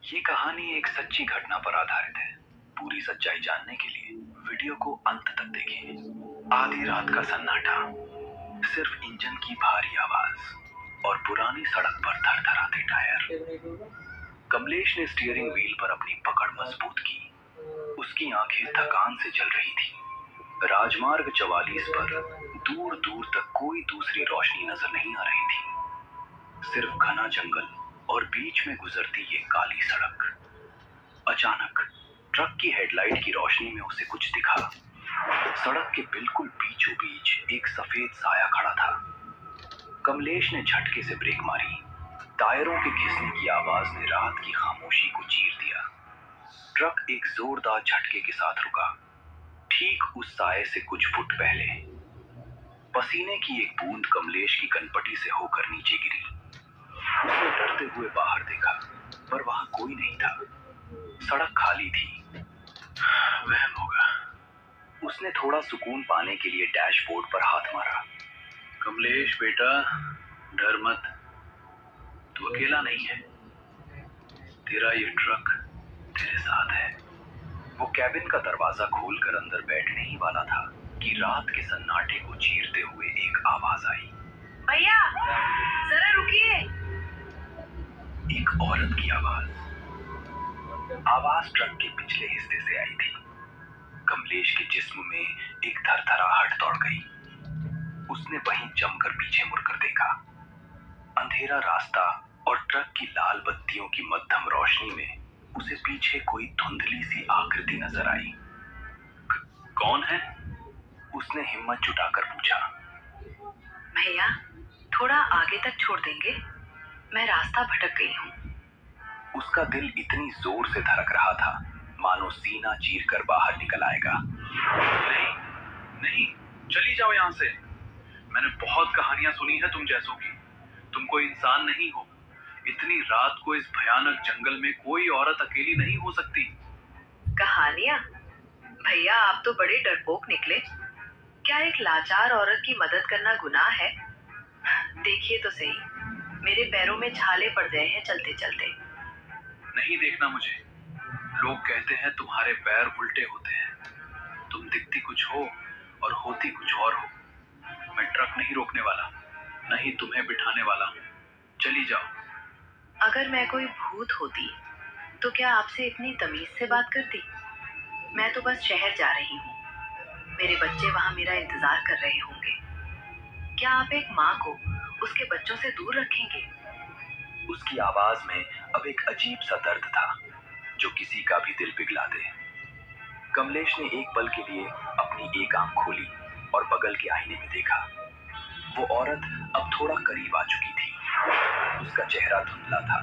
ये कहानी एक सच्ची घटना पर आधारित है। पूरी सच्चाई जानने के लिए वीडियो को अंत तक देखें। आधी रात का सन्नाटा, सिर्फ इंजन की भारी आवाज और पुरानी सड़क पर थरथराते टायर। कमलेश ने स्टीयरिंग व्हील पर अपनी पकड़ मजबूत की। उसकी आंखें थकान से जल रही थी। राजमार्ग 44 पर दूर दूर तक कोई दूसरी रोशनी नजर नहीं आ रही थी, सिर्फ घना जंगल और बीच में गुजरती ये काली सड़क। अचानक ट्रक की हेडलाइट की रोशनी में उसे कुछ दिखा। सड़क के बिल्कुल बीचों बीच एक सफेद साया खड़ा था। कमलेश ने झटके से ब्रेक मारी। टायरों के घिसने की आवाज ने रात की खामोशी को चीर दिया। ट्रक एक जोरदार झटके के साथ रुका, ठीक उस साये से कुछ फुट पहले। पसीने की एक बूंद कमलेश की कनपटी से होकर नीचे गिरी। उसने डरते हुए बाहर देखा, पर वहां कोई नहीं था। सड़क खाली थी। वहम होगा। उसने थोड़ा सुकून पाने के लिए डैशबोर्ड पर हाथ मारा। कमलेश बेटा, डर मत, तू अकेला नहीं है। तेरा ये ट्रक तेरे साथ है। वो कैबिन का दरवाजा खोलकर अंदर बैठने ही वाला था कि रात के सन्नाटे को चीरते हुए एक आवाज आई। भैया, जरा रुकिए। एक औरत की आवाज। आवाज ट्रक के पिछले हिस्से से आई थी। कमलेश के जिस्म में एक थरथराहट दौड़ गई। उसने वहीं जमकर पीछे मुड़कर देखा। अंधेरा रास्ता और ट्रक की लाल बत्तियों की मध्यम रोशनी में उसे पीछे कोई धुंधली सी आकृति नजर आई। कौन है? उसने हिम्मत जुटाकर पूछा। भैया, थोड़ा आगे तक छोड़ देंगे? मैं रास्ता भटक गई हूँ। उसका दिल इतनी जोर से धड़क रहा था मानो सीना चीरकर बाहर निकल आएगा। नहीं, नहीं, चली जाओ यहाँ से। मैंने बहुत कहानियां सुनी है तुम जैसों की। तुम कोई इंसान नहीं हो। इतनी रात को इस भयानक जंगल में कोई औरत अकेली नहीं हो सकती। कहानियाँ? भैया, आप तो बड़े डरपोक निकले। क्या एक लाचार औरत की मदद करना गुनाह है? देखिए तो सही, मेरे पैरों में छाले पड़ गए हैं चलते चलते। नहीं देखना मुझे। लोग कहते हैं तुम्हारे पैर उल्टे होते हैं। तुम दिखती कुछ हो और होती कुछ और हो। मैं ट्रक नहीं रोकने वाला, नहीं तुम्हें बिठाने वाला हूँ। चली जाओ। अगर मैं कोई भूत होती तो क्या आपसे इतनी तमीज से बात करती? मैं तो बस शहर जा रही हूँ। मेरे बच्चे वहाँ मेरा इंतजार कर रहे होंगे। क्या आप एक माँ को उसके बच्चों से दूर रखेंगे? उसकी आवाज में अब एक अजीब सा दर्द था जो किसी का भी दिल पिघला दे। कमलेश ने एक पल के लिए अपनी एक आंख खोली और बगल के आईने में देखा। वो औरत अब थोड़ा करीब आ चुकी थी। उसका चेहरा धुंधला था,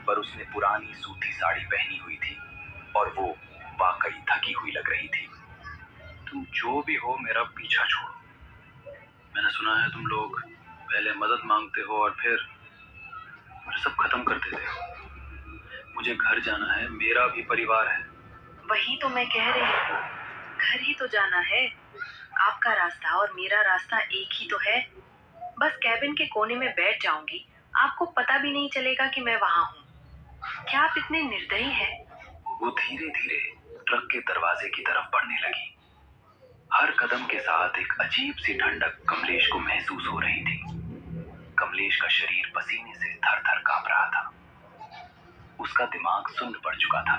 पर उसने पुरानी सूती साड़ी पहनी हुई थी और वो वाकई थकी हुई लग रही थी। तुम जो भी हो, मेरा पीछा छोड़ो। मैंने सुना है तुम लोग पहले मदद मांगते हो और फिर सब खत्म कर देते हो। मुझे घर जाना है, मेरा भी परिवार है। वही तो मैं कह रही हूँ, घर ही तो जाना है। आपका रास्ता और मेरा रास्ता एक ही तो है। बस कैबिन के कोने में बैठ जाऊंगी, आपको पता भी नहीं चलेगा कि मैं वहाँ हूँ। क्या आप इतने निर्दयी हैं? वो धीरे धीरे ट्रक के दरवाजे की तरफ बढ़ने लगी। हर कदम के साथ एक अजीब सी ठंडक कमलेश को महसूस हो रही थी। कमलेश का शरीर पसीने से थर थर कांप रहा था। उसका दिमाग सुन्न पड़ चुका था।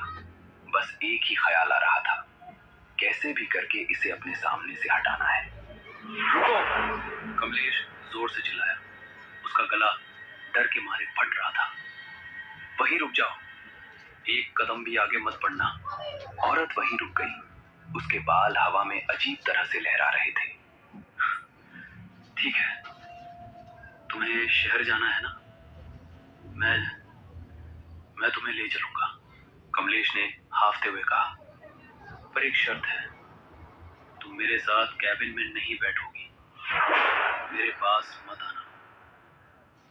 बस एक ही ख्याल आ रहा था, कैसे भी करके इसे अपने सामने से हटाना है। रुको! कमलेश जोर से चिल्लाया। उसका गला डर के मारे फट रहा था। वहीं रुक जाओ, एक कदम भी आगे मत बढ़ना। औरत वहीं रुक गई। उसके बाल हवा में अजीब तरह से लहरा रहे थे। ठीक है, तुम्हें शहर जाना है ना? मैं तुम्हें ले चलूंगा, कमलेश ने हाफते हुए कहा। पर एक शर्त है, तुम मेरे साथ कैबिन में नहीं बैठोगी। मेरे पास मत आना।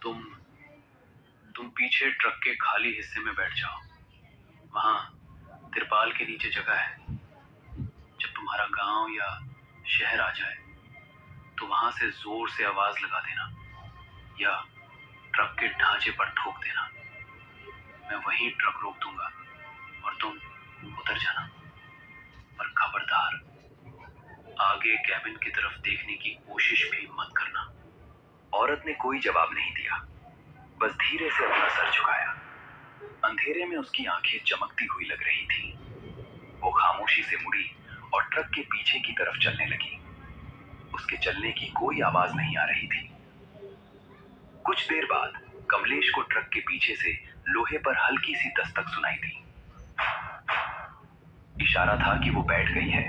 तुम पीछे ट्रक के खाली हिस्से में बैठ जाओ। वहां तिरपाल के नीचे जगह है। जब तुम्हारा गांव या शहर आ जाए तो वहां से जोर से आवाज लगा देना या ट्रक के ढांचे पर ठोक देना। मैं वहीं ट्रक रोक दूंगा और तुम उतर जाना। पर खबरदार, आगे कैबिन की तरफ देखने की कोशिश भी मत करना। औरत ने कोई जवाब नहीं दिया, बस धीरे से अपना सर झुकाया। अंधेरे में उसकी आंखें चमकती हुई लग रही थी। वो खामोशी से मुड़ी और ट्रक के पीछे की तरफ चलने लगी। उसके चलने की कोई आवाज नहीं आ रही थी। कुछ देर बाद कमलेश को ट्रक के पीछे से लोहे पर हल्की सी दस्तक सुनाई दी। इशारा था कि वो बैठ गई है।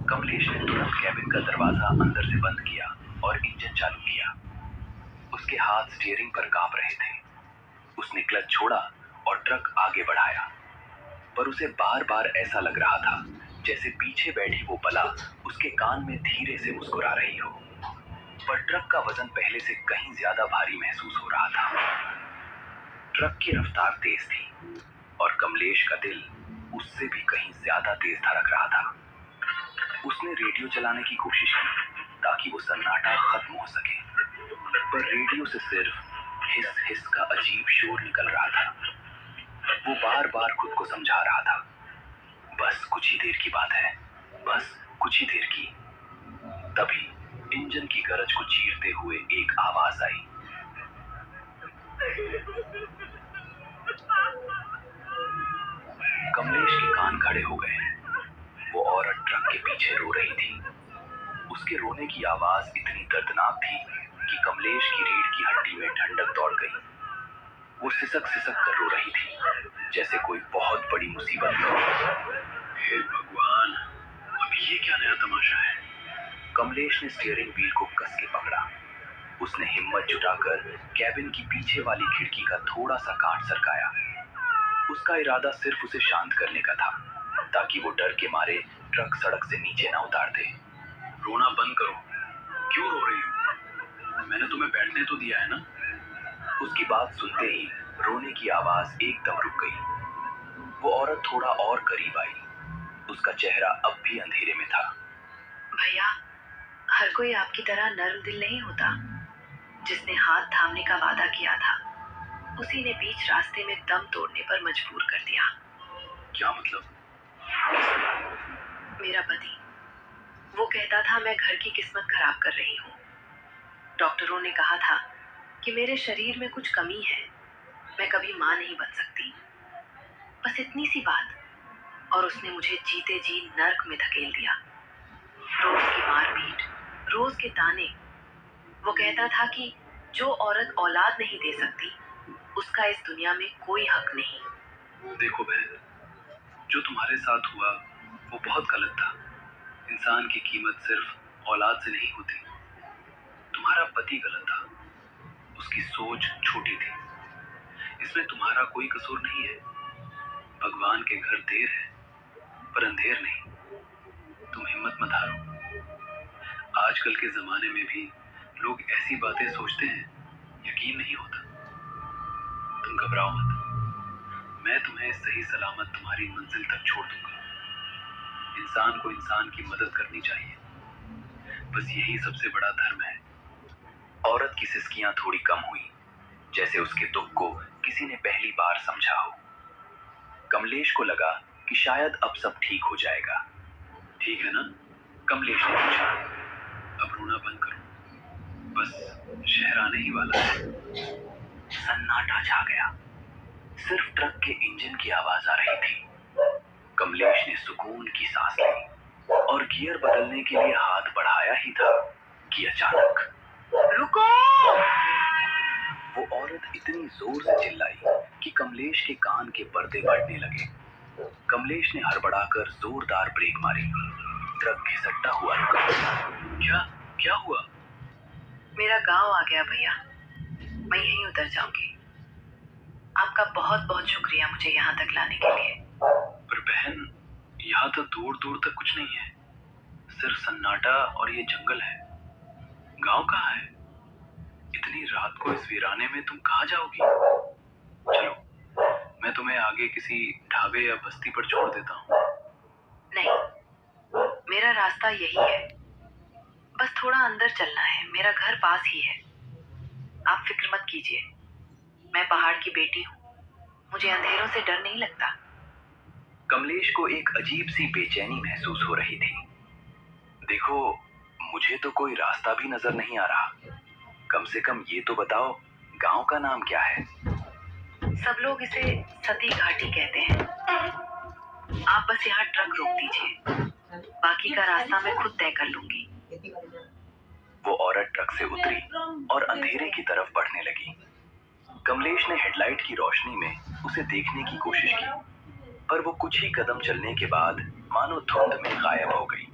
कमलेश ने तुरंत कैबिन का दरवाजा अंदर से बंद किया और इंजन चालू किया। उसके हाथ स्टीयरिंग पर कांप रहे थे। उसने क्लच छोड़ा और ट्रक आगे बढ़ाया, पर उसे बार बार ऐसा लग रहा था जैसे पीछे बैठी वो बला उसके कान में धीरे से मुस्कुरा रही हो। पर ट्रक का वजन पहले से कहीं ज्यादा भारी महसूस हो रहा था। ट्रक की रफ्तार तेज थी और कमलेश का दिल उससे भी कहीं ज्यादा तेज धड़क रहा था। उसने रेडियो चलाने की कोशिश की ताकि वो सन्नाटा खत्म हो सके, पर रेडियो से सिर्फ हिस हिस का अजीब शोर निकल रहा था। वो बार बार खुद को समझा रहा था, बस कुछ ही देर की बात है, बस कुछ ही देर की। तभी इंजन की गरज को चीरते हुए एक आवाज आई। कमलेश के कान खड़े हो गए। वो औरत ट्रक के पीछे रो रही थी। उसके रोने की आवाज इतनी दर्दनाक थी कि कमलेश की रीढ़ की हड्डी में ठंडक दौड़ गई। वो सिसक सिसक कर रो रही थी, जैसे कोई बहुत बड़ी मुसीबत में हो। हे भगवान, अब ये क्या नया तमाशा है? कमलेश ने स्टीयरिंग व्हील को कस के पकड़ा। उसने हिम्मत जुटाकर कैबिन की पीछे वाली खिड़की का थोड़ा सा कांच सरकाया। उसका इरादा सिर्फ उसे शांत करने का था, ताकि वो डर के मारे ट्रक सड़क से नीचे ना उतार दे। रोना बंद करो, क्यों रो रही हो? मैंने तुम्हें बैठने तो दिया है ना? उसकी बात सुनते ही रोने की आवाज एकदम रुक गई। वो औरत थोड़ा और करीब आई। उसका चेहरा अब भी अंधेरे में था। भैया, हर कोई आपकी तरह नर्म दिल नहीं होता। जिसने हाथ थामने का वादा किया था, उसी ने बीच रास्ते में दम तोड़ने पर मजबूर कर दिया। क्या मतलब? मेरा पति, वो कहता था मैं घर की किस्मत खराब कर रही हूँ। डॉक्टरों ने कहा था कि मेरे शरीर में कुछ कमी है, मैं कभी माँ नहीं बन सकती। बस इतनी सी बात, और उसने मुझे जीते जी नर्क में धकेल दिया। रोज की मारपीट, रोज के ताने। वो कहता था कि जो औरत औलाद नहीं दे सकती, उसका इस दुनिया में कोई हक नहीं। देखो बहन, जो तुम्हारे साथ हुआ वो बहुत गलत था। इंसान की कीमत सिर्फ औलाद से नहीं होती। तुम्हारा पति गलत था, उसकी सोच छोटी थी। इसमें तुम्हारा कोई कसूर नहीं है। भगवान के घर देर है, पर अंधेर नहीं। तुम हिम्मत मत हारो। आजकल के जमाने में भी लोग ऐसी बातें सोचते हैं, यकीन नहीं होता। तुम घबराओ मत, मैं तुम्हें सही सलामत तुम्हारी मंजिल तक छोड़ दूंगा। इंसान को इंसान की मदद करनी चाहिए, बस यही सबसे बड़ा धर्म है। औरत की सिसकियां थोड़ी कम हुई, जैसे उसके दुख को किसी ने पहली बार समझा हो। कमलेश को लगा कि शायद अब सब ठीक हो जाएगा। ठीक है ना? कमलेश ने पूछा। अब रोना बंद करो, बस शहर आने ही वाला है। सन्नाटा छा गया। सिर्फ ट्रक के इंजन की आवाज आ रही थी। कमलेश ने सुकून की सांस ली और गियर बदलने के लिए हाथ बढ़ाया ही था कि अचानक रुको! वो औरत इतनी जोर से चिल्लाई कि कमलेश के कान के पर्दे फटने लगे। कमलेश ने हड़बड़ाकर जोरदार ब्रेक मारी। ट्रक घिसटता हुआ रुका। क्या क्या हुआ? मेरा गांव आ गया भैया, मैं यहीं उतर जाऊंगी। आपका बहुत बहुत शुक्रिया मुझे यहाँ तक लाने के लिए। पर बहन, यहाँ तो दूर दूर तक कुछ नहीं है, सिर्फ सन्नाटा और ये जंगल है। गांव कहाँ है? इतनी रात को इस वीराने में तुम कहाँ जाओगी? चलो, मैं तुम्हें आगे किसी ढाबे या बस्ती पर छोड़ देता हूँ। नहीं, मेरा रास्ता यही है। बस थोड़ा अंदर चलना है, मेरा घर पास ही है। आप फिक्र मत कीजिए, मैं पहाड़ की बेटी हूँ, मुझे अंधेरों से डर नहीं लगता। कमलेश को एक अजीब सी बेचैनी महसूस हो रही थी। देखो, मुझे तो कोई रास्ता भी नजर नहीं आ रहा। कम से कम ये तो बताओ, गांव का नाम क्या है? सब लोग इसे सती घाटी कहते हैं। आप बस यहाँ ट्रक रोक दीजिए, बाकी का रास्ता मैं खुद तय कर लूंगी। वो औरत ट्रक से उतरी और अंधेरे की तरफ बढ़ने लगी। कमलेश ने हेडलाइट की रोशनी में उसे देखने की कोशिश की, पर वो कुछ ही कदम चलने के बाद मानो धुंध में गायब हो गई।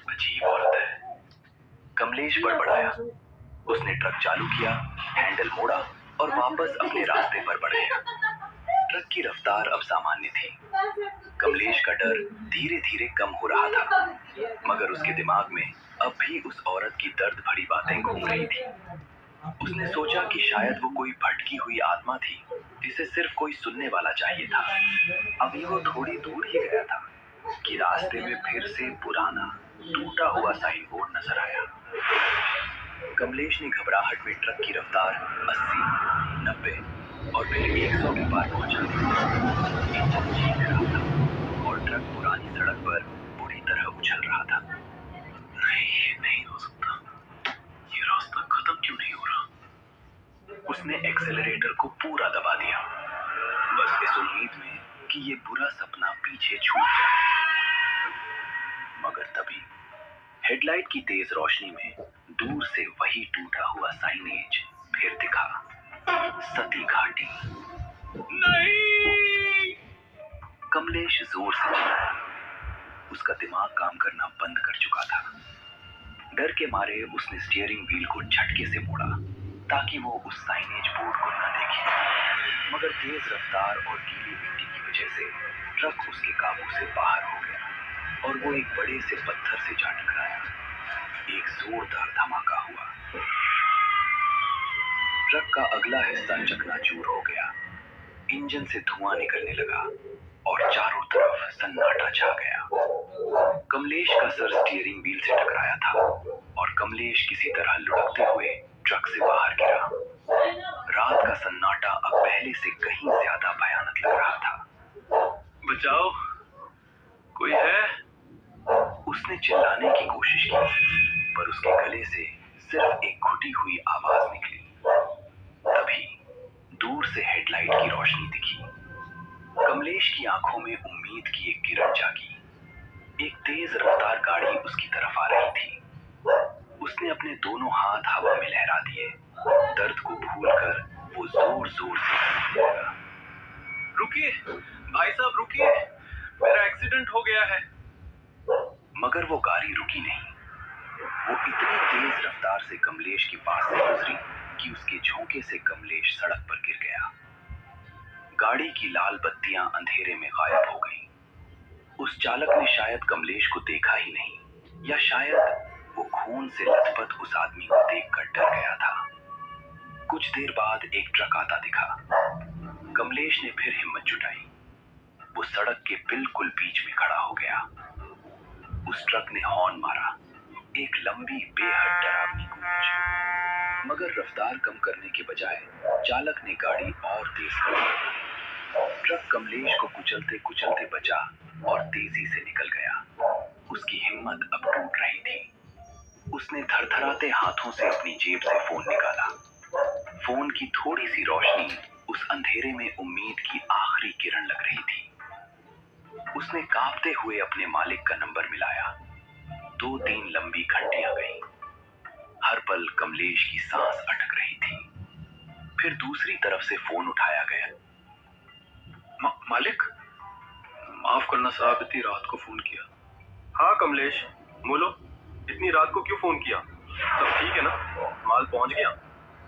अजीब औरत है, कमलेश बड़बड़ाया। उसने ट्रक चालू किया, हैंडल मोड़ा और वापस अपने रास्ते पर बढ़ गया। ट्रक की रफ्तार अब सामान्य थी। कमलेश का डर धीरे धीरे कम हो रहा था, मगर उसके दिमाग में अब भी उस औरत की दर्द भरी बातें घूम रही थी। उसने सोचा कि शायद वो कोई भटकी हुई आत्मा थी जिसे सिर्फ कोई सुनने वाला चाहिए था। अभी वो थोड़ी दूर ही गया था कि रास्ते में फिर से पुराना टूटा हुआ साइन बोर्ड नजर आया। कमलेश ने घबराहट में ट्रक की रफ्तार 80, 90 और फिर 100 के पार पहुंचा दी। इंजन चीख रहा था और ट्रक पुरानी सड़क पर बुरी तरह उछल रहा था। नहीं, ये नहीं हो सकता। ये रास्ता खत्म क्यों नहीं हो रहा? उसने एक्सेलरेटर को पूरा दबा दिया, बस इस उम्मीद में कि ये बुरा सपना पीछे छूट जाए। मगर तभी हेडलाइट की तेज रोशनी में दूर से वही टूटा हुआ साइनेज फिर दिखा, सती घाटी। नहीं! कमलेश जोर से चिल्लाया। उसका दिमाग काम करना बंद कर चुका था। डर के मारे उसने स्टीयरिंग व्हील को झटके से मोड़ा ताकि वो उस साइनेज बोर्ड को न देखे, मगर तेज रफ्तार और गीली मिट्टी की वजह से ट्रक उसके काबू से बाहर हो गया और वो एक बड़े से पत्थर से जा टकराया। एक जोरदार धमाका हुआ। ट्रक का अगला हिस्सा चकनाचूर हो गया। इंजन से धुआं निकलने लगा और चारों तरफ सन्नाटा छा गया। कमलेश का सर स्टीयरिंग व्हील से टकराया था और कमलेश किसी तरह लुढ़कते हुए ट्रक से बाहर गिरा। रात का सन्नाटा अब पहले से कहीं ज्यादा भयानक लग रहा था। बचाओ, कोई है? उसने चिल्लाने की कोशिश की, पर उसके गले से सिर्फ एक घुटी हुई आवाज निकली। तभी दूर से हेडलाइट की रोशनी दिखी। कमलेश की आंखों में उम्मीद की एक किरण जागी। एक तेज रफ्तार गाड़ी उसकी तरफ आ रही थी। उसने अपने दोनों हाथ हवा में लहरा दिए। दर्द को भूलकर वो जोर जोर से हंसने लगा। रुकिए भाई साहब, रुकिए, मेरा एक्सीडेंट हो गया है। मगर वो गाड़ी रुकी नहीं। वो इतनी तेज रफ्तार से कमलेश के पास से गुजरी कि उसके झोंके से कमलेश सड़क पर गिर गया। गाड़ी की लाल बत्तियां अंधेरे में गायब हो गईं। उस चालक ने शायद कमलेश को देखा ही नहीं, या शायद वो खून से लथपथ उस आदमी को देखकर डर गया था। कुछ देर बाद एक ट्रक आता दिखा। कमलेश ने फिर हिम्मत जुटाई। वो सड़क के बिल्कुल बीच में खड़ा हो गया। उस ट्रक ने हॉर्न मारा, एक लंबी बेहद डरावनी गूंज। मगर रफ्तार कम करने के बजाय चालक ने गाड़ी और तेज कर दी। ट्रक कमलेश को कुचलते कुचलते बचा और तेजी से निकल गया। उसकी हिम्मत अब टूट रही थी। उसने थरथराते हाथों से अपनी जेब से फोन निकाला। फोन की थोड़ी सी रोशनी उस अंधेरे में उम्मीद की आखिरी किरण लग रही थी। उसने कांपते हुए अपने मालिक का नंबर मिलाया। 2-3 लंबी घंटियां गईं। हर पल कमलेश की सांस अटक रही थी। फिर दूसरी तरफ से फोन उठाया गया। मालिक, माफ करना साहब, इतनी रात को फोन किया। हाँ कमलेश, बोलो, इतनी रात को क्यों फोन किया? सब ठीक है ना? माल पहुंच गया?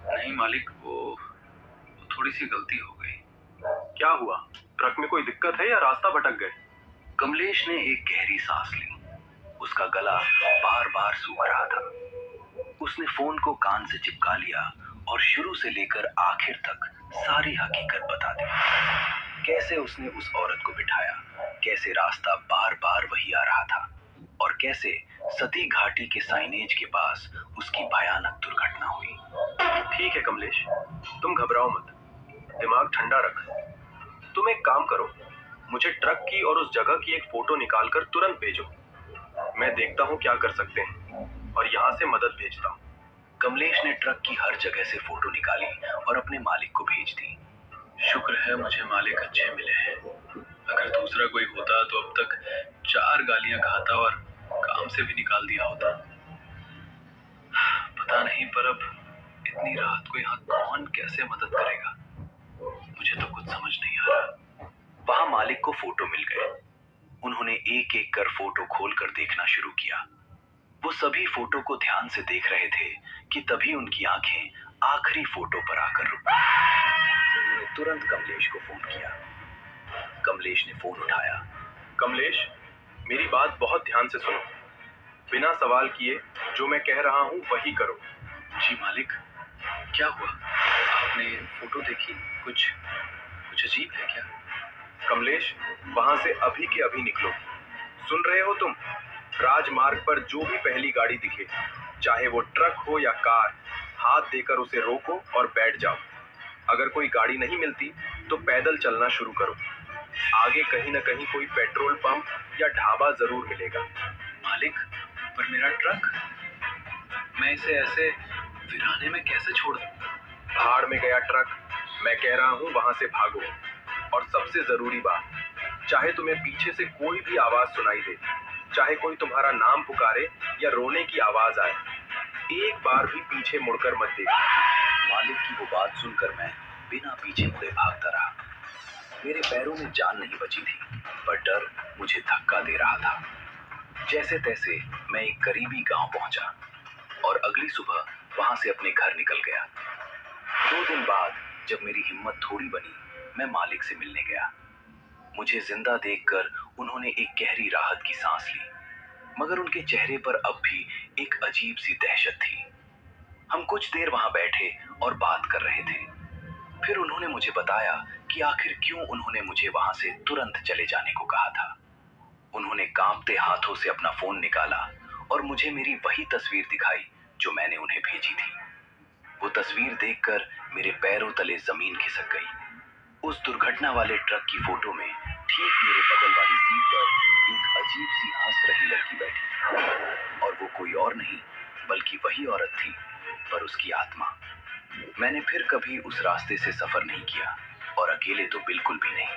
नहीं मालिक, वो थोड़ी सी गलती हो गई। क्या हुआ? ट्रक में कोई दिक्कत है या रास्ता भटक गए? कमलेश ने एक गहरी सांस ली। उसका गला बार बार सूख रहा था। उसने फोन को कान से चिपका लिया और शुरू से लेकर आखिर तक सारी हकीकत बता दी। कैसे उसने उस औरत को बिठाया, कैसे रास्ता बार बार वही आ रहा था और कैसे सती घाटी के साइनेज के पास उसकी भयानक दुर्घटना हुई। ठीक है कमलेश, तुम घबराओ मत, दिमाग ठंडा रख। तुम एक काम करो, मुझे ट्रक की और उस जगह की एक फोटो निकालकर तुरंत भेजो। मैं देखता हूँ क्या कर सकते हैं और यहाँ से मदद भेजता हूँ। कमलेश ने ट्रक की हर जगह से फोटो निकाली और अपने मालिक को भेज दी। शुक्र है मुझे मालिक अच्छे मिले हैं। अगर दूसरा कोई होता तो अब तक 4 गालियां खाता और काम से भी निकाल दिया होता। पता नहीं, पर अब इतनी रात को यहाँ कौन कैसे मदद करेगा, मुझे तो कुछ समझ नहीं आ रहा। वहां मालिक को फोटो मिल गए। उन्होंने एक एक कर फोटो खोलकर देखना शुरू किया। वो सभी फोटो को ध्यान से देख रहे थे कि तभी उनकी आंखें आखिरी फोटो पर आकर रुक गईं। उन्होंने तुरंत कमलेश को फोन किया। कमलेश ने फोन उठाया। कमलेश, मेरी बात बहुत ध्यान से सुनो। बिना सवाल किए जो मैं कह रहा हूँ वही करो। जी मालिक, क्या हुआ? आपने फोटो देखी? कुछ अजीब है क्या? कमलेश, वहां से अभी के अभी निकलो। सुन रहे हो तुम? राजमार्ग पर जो भी पहली गाड़ी दिखे, चाहे वो ट्रक हो या कार, हाथ देकर उसे रोको और बैठ जाओ। अगर कोई गाड़ी नहीं मिलती तो पैदल चलना शुरू करो। आगे कहीं न कहीं कोई पेट्रोल पंप या ढाबा जरूर मिलेगा। मालिक, पर मेरा ट्रक, मैं इसे ऐसे वीराने में कैसे छोड़ दूं? भाड़ में गया ट्रक। मैं कह रहा हूँ वहां से भागो। और सबसे जरूरी बात, चाहे तुम्हें पीछे से कोई भी आवाज सुनाई दे, चाहे कोई तुम्हारा नाम पुकारे या रोने की आवाज आए, एक बार भी पीछे मुड़कर मत देखो। मालिक की वो बात सुनकर मैं बिना पीछे मुड़े भागता रहा। मेरे पैरों में जान नहीं बची थी, पर डर मुझे धक्का दे रहा था। जैसे तैसे मैं एक करीबी गांव पहुंचा और अगली सुबह वहां से अपने घर निकल गया। 2 दिन बाद जब मेरी हिम्मत थोड़ी बनी, मैं मालिक से मिलने गया। मुझे जिंदा देखकर उन्होंने एक गहरी राहत की सांस ली, मगर उनके चेहरे पर अब भी एक अजीब सी दहशत थी। हम कुछ देर वहां बैठे और बात कर रहे थे। फिर उन्होंने मुझे बताया कि आखिर क्यों उन्होंने मुझे वहां से तुरंत चले जाने को कहा था। उन्होंने कांपते हाथों से अपना फोन निकाला और मुझे मेरी वही तस्वीर दिखाई जो मैंने उन्हें भेजी थी। वो तस्वीर देखकर मेरे पैरों तले जमीन खिसक गई। उस दुर्घटना वाले ट्रक की फोटो में ठीक मेरे बगल वाली सीट पर एक अजीब सी हंस रही लड़की बैठी थी, और वो कोई और नहीं बल्कि वही औरत थी, पर उसकी आत्मा। मैंने फिर कभी उस रास्ते से सफर नहीं किया, और अकेले तो बिल्कुल भी नहीं।